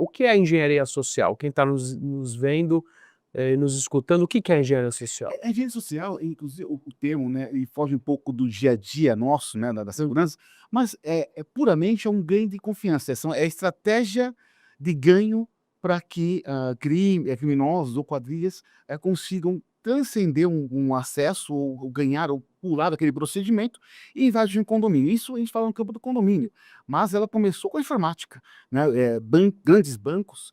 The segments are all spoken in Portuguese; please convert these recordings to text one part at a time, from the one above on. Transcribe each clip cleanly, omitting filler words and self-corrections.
O que é a engenharia social? Quem está nos vendo, nos escutando, o que é a engenharia social? A engenharia social, inclusive o termo, né, ele foge um pouco do dia a dia nosso, né, da segurança, mas puramente um ganho de confiança, é estratégia de ganho para que, criminosos ou quadrilhas, consigam transcender um acesso ou ganhar ou pular daquele procedimento e invadir um condomínio. Isso a gente fala no campo do condomínio, mas ela começou com a informática, né, grandes bancos,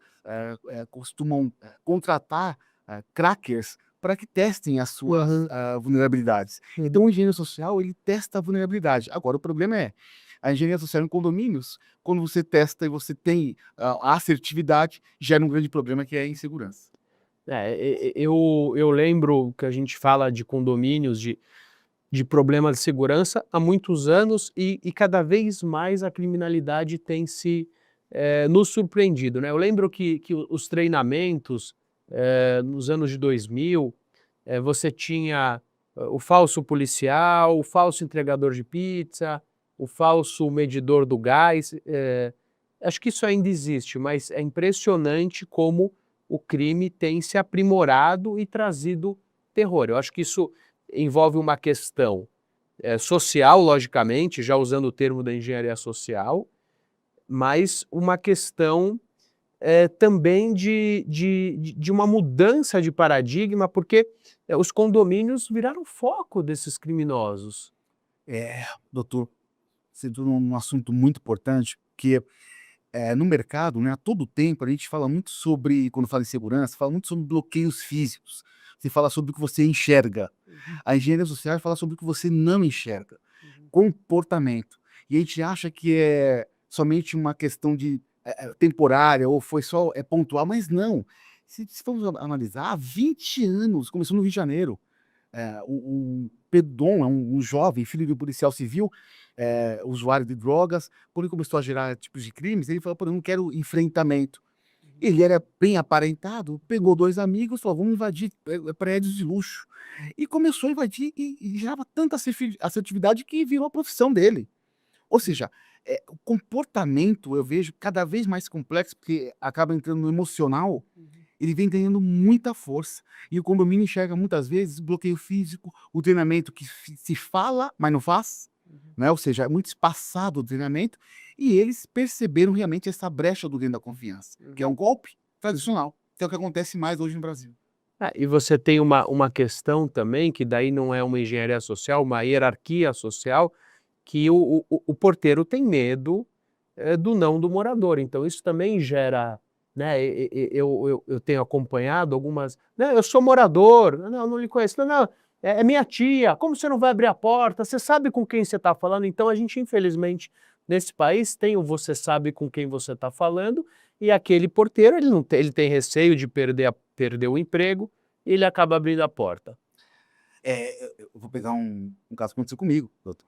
costumam, contratar, crackers para que testem as suas, Aham. vulnerabilidades. Então o engenheiro social, ele testa a vulnerabilidade. Agora o problema é, a engenharia social em condomínios, quando você testa e você tem a assertividade, gera um grande problema que é a insegurança. Eu lembro que a gente fala de condomínios, de problema de segurança há muitos anos e cada vez mais a criminalidade tem nos surpreendido, né. Eu lembro que os treinamentos, nos anos de 2000, você tinha o falso policial, o falso entregador de pizza, o falso medidor do gás, acho que isso ainda existe, mas é impressionante como o crime tem se aprimorado e trazido terror. Eu acho que isso envolve uma questão, social, logicamente, já usando o termo da engenharia social, mas uma questão, também de uma mudança de paradigma, porque, os condomínios viraram foco desses criminosos. Doutor, você entrou num assunto muito importante, porque, no mercado, né, a todo tempo a gente fala muito sobre, quando fala em segurança, fala muito sobre bloqueios físicos. Você fala sobre o que você enxerga. Uhum, A engenharia social fala sobre o que você não enxerga. uhum. Comportamento. E a gente acha que é somente uma questão de temporária ou foi só pontual, mas não. Se formos analisar, há 20 anos, começou no Rio de Janeiro, o Pedon é um jovem, filho de um policial civil, usuário de drogas. Quando ele começou a gerar tipos de crimes, ele falou: "Pô, eu não quero enfrentamento". Ele era bem aparentado, pegou 2 amigos, falou: "Vamos invadir prédios de luxo". E começou a invadir e gerava tanta assertividade que virou a profissão dele. Ou seja, o comportamento eu vejo cada vez mais complexo, porque acaba entrando no emocional, ele vem ganhando muita força. E o condomínio enxerga muitas vezes o bloqueio físico, o treinamento que se fala, mas não faz, né, ou seja, é muito espaçado o treinamento, e eles perceberam realmente essa brecha do ganho da confiança, que é um golpe tradicional, que é o que acontece mais hoje no Brasil. E você tem uma questão também, que daí não é uma engenharia social, uma hierarquia social, que o porteiro tem medo, do não do morador, então isso também gera, né, eu tenho acompanhado algumas: "Não, eu sou morador", "Não, não lhe conheço", "Não, não, é minha tia", "Como você não vai abrir a porta? Você sabe com quem você está falando?". Então a gente infelizmente, nesse país, tem o "você sabe com quem você está falando", e aquele porteiro ele não tem ele tem receio de perder o emprego, e ele acaba abrindo a porta. Eu vou pegar um caso que aconteceu comigo, doutor.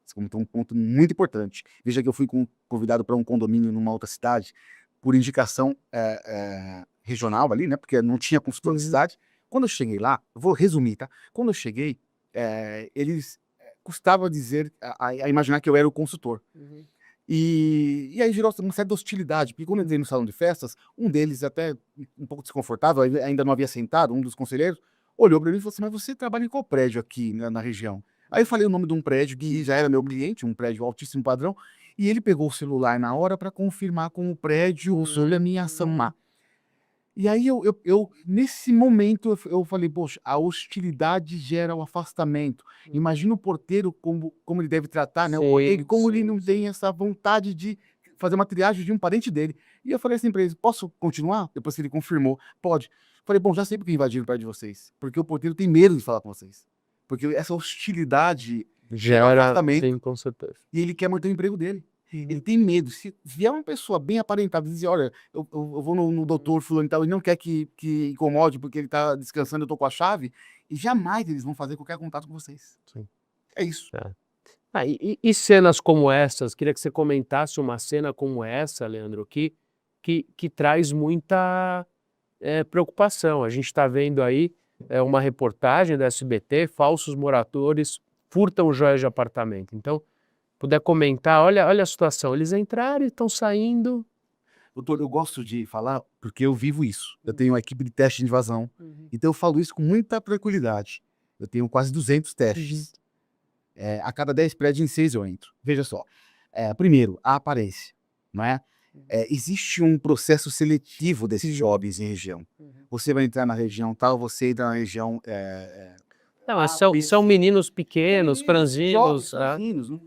Você comentou um ponto muito importante. Veja que eu fui convidado para um condomínio numa outra cidade, por indicação, regional ali, né, porque não tinha consultor na Uhum. cidade. Quando eu cheguei lá, eu vou resumir, tá. Quando eu cheguei, eles, custava dizer a imaginar que eu era o consultor. Uhum. E aí gerou uma certa hostilidade, porque quando eu entrei no salão de festas, um deles até um pouco desconfortável, ainda não havia sentado, um dos conselheiros, olhou para mim e falou assim: "Mas você trabalha em qual prédio aqui na região?". Aí eu falei o nome de um prédio que já era meu cliente, um prédio altíssimo padrão, e ele pegou o celular na hora para confirmar com o prédio sobre a minha ação lá. E aí eu nesse momento eu falei: "Poxa, a hostilidade gera o afastamento". Uhum. Imagina o porteiro como ele deve tratar, né, o porteiro, Sim, como ele sim, não tem sim. essa vontade de fazer uma triagem de um parente dele. E eu falei assim pra ele: "Posso continuar?". Depois que ele confirmou: "Pode". Falei: "Bom, já sei porque invadiram o prédio de vocês, porque o porteiro tem medo de falar com vocês, porque essa hostilidade gera um Gera, sim, afastamento". com certeza. E ele quer manter o emprego dele. Ele Uhum. tem medo. Se vier uma pessoa bem aparentada e dizer: "Olha, eu vou no doutor fulano e tal, e não quer que incomode, porque ele tá descansando, eu tô com a chave", e jamais eles vão fazer qualquer contato com vocês. Sim, É isso. é. E cenas como essas, queria que você comentasse uma cena como essa, Leandro, que traz muita, preocupação. A gente está vendo aí, uma reportagem da SBT, falsos moradores furtam joias de apartamento. Então, puder comentar, olha a situação, eles entraram e estão saindo. Doutor, eu gosto de falar porque eu vivo isso. Eu tenho uma equipe de teste de invasão, então eu falo isso com muita tranquilidade. Eu tenho quase 200 testes. A cada 10 prédios, em 6 eu entro. Veja só. Primeiro, a aparência, não é? Existe um processo seletivo desses jobs em região. Você vai entrar na região tal, você entra na região... Não, mas são meninos pequenos, franzinos. Jovens, franzinos, não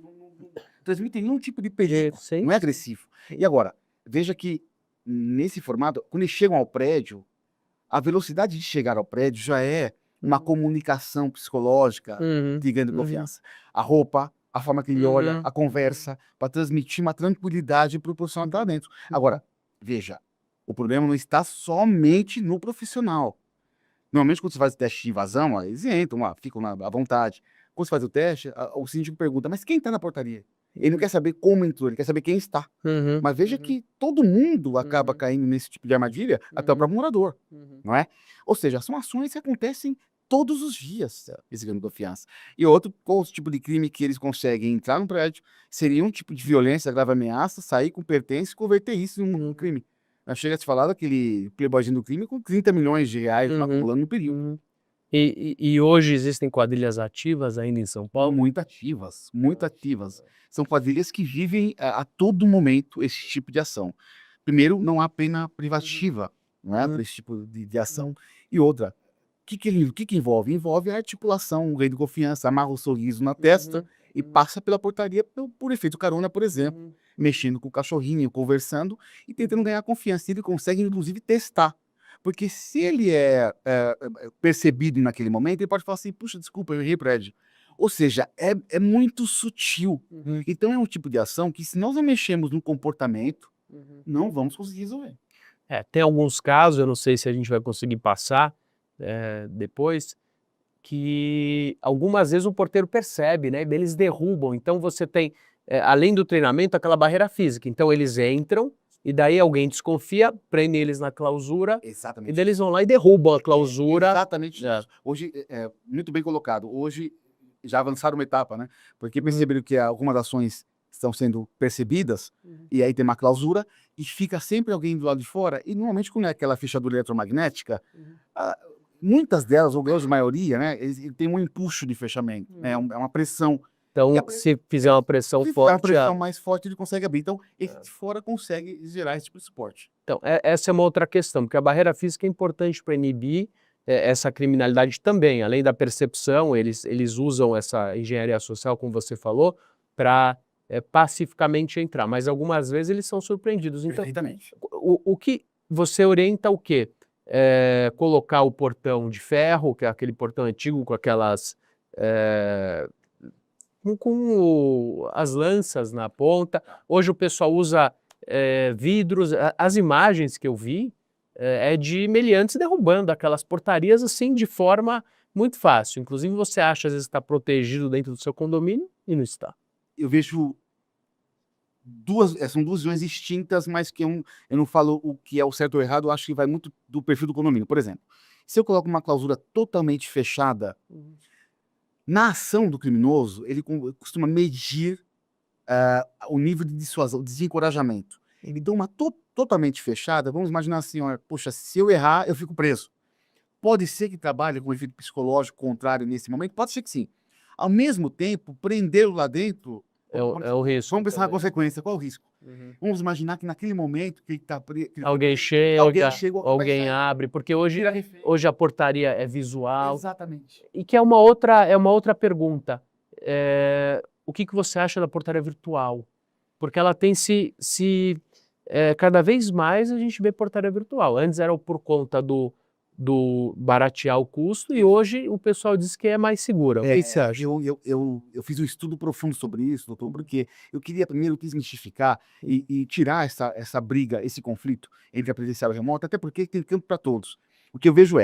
transmitem nenhum tipo de perigo, Sim, não é sim. agressivo. E agora, veja que nesse formato, quando eles chegam ao prédio, a velocidade de chegar ao prédio já é uma comunicação psicológica de grande confiança. A roupa, a forma que ele olha, a conversa, para transmitir uma tranquilidade para o profissional que está lá dentro. Agora, veja, o problema não está somente no profissional. Normalmente, quando você faz o teste de invasão, ó, eles entram lá, ficam à vontade. Quando você faz o teste, o síndico pergunta, mas quem está na portaria? Ele não quer saber como entrou, ele quer saber quem está. Mas veja que todo mundo acaba caindo nesse tipo de armadilha, até o próprio morador, não é? Ou seja, são ações que acontecem todos os dias, esse grande confiança. E outro tipo de crime que eles conseguem entrar no prédio seria um tipo de violência, grave ameaça, sair com pertence e converter isso em um crime. Chega a se falar daquele playboyzinho do crime com 30 milhões de reais acumulando no período. E hoje existem quadrilhas ativas ainda em São Paulo? Muito ativas, muito ativas. São quadrilhas que vivem a todo momento esse tipo de ação. Primeiro, não há pena privativa, não é, para esse tipo de ação. E outra, o que envolve? Envolve a articulação, o ganho de confiança, amarra o sorriso na testa e passa pela portaria por efeito carona, por exemplo, mexendo com o cachorrinho, conversando e tentando ganhar confiança. Ele consegue, inclusive, testar. Porque se ele é percebido naquele momento, ele pode falar assim, puxa, desculpa, eu errei, prédio. Ou seja, é muito sutil. Então é um tipo de ação que, se nós não mexermos no comportamento, não vamos conseguir resolver. Tem alguns casos, eu não sei se a gente vai conseguir passar depois, que algumas vezes o porteiro percebe, né? Eles derrubam. Então você tem, além do treinamento, aquela barreira física. Então eles entram e daí alguém desconfia, prende eles na clausura. Exatamente. E daí eles vão lá e derrubam a clausura. Exatamente isso. Hoje, muito bem colocado. Hoje já avançaram uma etapa, né? Porque perceberam que algumas ações estão sendo percebidas e aí tem uma clausura e fica sempre alguém do lado de fora. E normalmente, quando é aquela fechadura eletromagnética, muitas delas, ou grande maioria, né? Eles têm um empuxo de fechamento. É uma pressão. Então, se fizer uma pressão Se forte... a pressão mais forte, ele consegue abrir. Então, esse de fora consegue gerar esse tipo de suporte. Então, essa é uma outra questão, porque a barreira física é importante para inibir essa criminalidade também. Além da percepção, eles usam essa engenharia social, como você falou, para pacificamente entrar. Mas algumas vezes eles são surpreendidos. Então, Perfeitamente. o que você orienta o quê? Colocar o portão de ferro, que é aquele portão antigo com aquelas... com as lanças na ponta. Hoje o pessoal usa vidros. As imagens que eu vi de meliantes derrubando aquelas portarias assim de forma muito fácil. Inclusive você acha às vezes que está protegido dentro do seu condomínio e não está. Eu vejo são duas visões distintas, mas que eu não falo o que é o certo ou errado, eu acho que vai muito do perfil do condomínio. Por exemplo, se eu coloco uma clausura totalmente fechada, na ação do criminoso, ele costuma medir o nível de dissuasão, desencorajamento. Então, uma totalmente fechada, vamos imaginar assim, ó, poxa, se eu errar, eu fico preso. Pode ser que trabalhe com um efeito psicológico contrário nesse momento? Pode ser que sim. Ao mesmo tempo, prendê-lo lá dentro... É o risco. Vamos pensar na consequência, qual é o risco? Vamos imaginar que naquele momento que ele está preso... Alguém chega, alguém abre, porque hoje a portaria é visual. Exatamente. E que é uma outra pergunta. O que você acha da portaria virtual? Porque ela tem cada vez mais a gente vê portaria virtual. Antes era por conta do baratear o custo e hoje o pessoal diz que é mais segura. O que você acha? Eu fiz um estudo profundo sobre isso, doutor, porque eu queria primeiro desmistificar e tirar essa briga, esse conflito entre a presencial e a remota, até porque tem campo para todos. O que eu vejo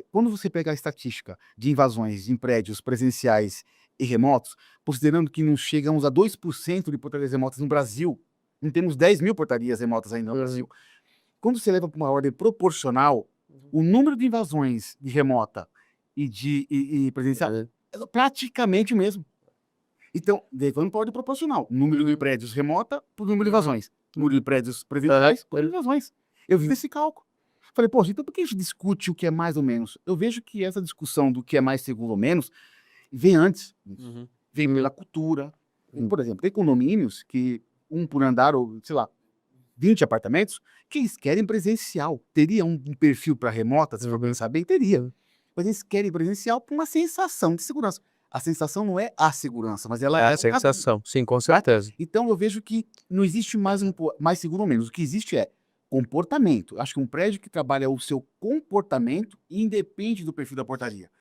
quando você pega a estatística de invasões em prédios presenciais e remotos, considerando que não chegamos a 2% de portarias remotas no Brasil, não temos 10 mil portarias remotas ainda no Brasil. Quando você leva para uma ordem proporcional, o número de invasões de remota e presencial é praticamente o mesmo. Então, levando para ordem proporcional, número de prédios remota por número de invasões. número de prédios presidenciais, por Aham. razões. Eu vi esse cálculo. Falei, poxa, então por que a gente discute o que é mais ou menos? Eu vejo que essa discussão do que é mais seguro ou menos vem antes. Uhum. Vem pela cultura. Por exemplo, tem condomínios que um por andar, ou sei lá, 20 apartamentos, que eles querem presencial. Teria um perfil para remota, se for pensar bem, teria. Mas eles querem presencial por uma sensação de segurança. A sensação não é a segurança, mas ela É a um sensação, sim, com certeza. então eu vejo que não existe mais mais seguro ou menos. O que existe é comportamento. Acho que um prédio que trabalha o seu comportamento independe do perfil da portaria.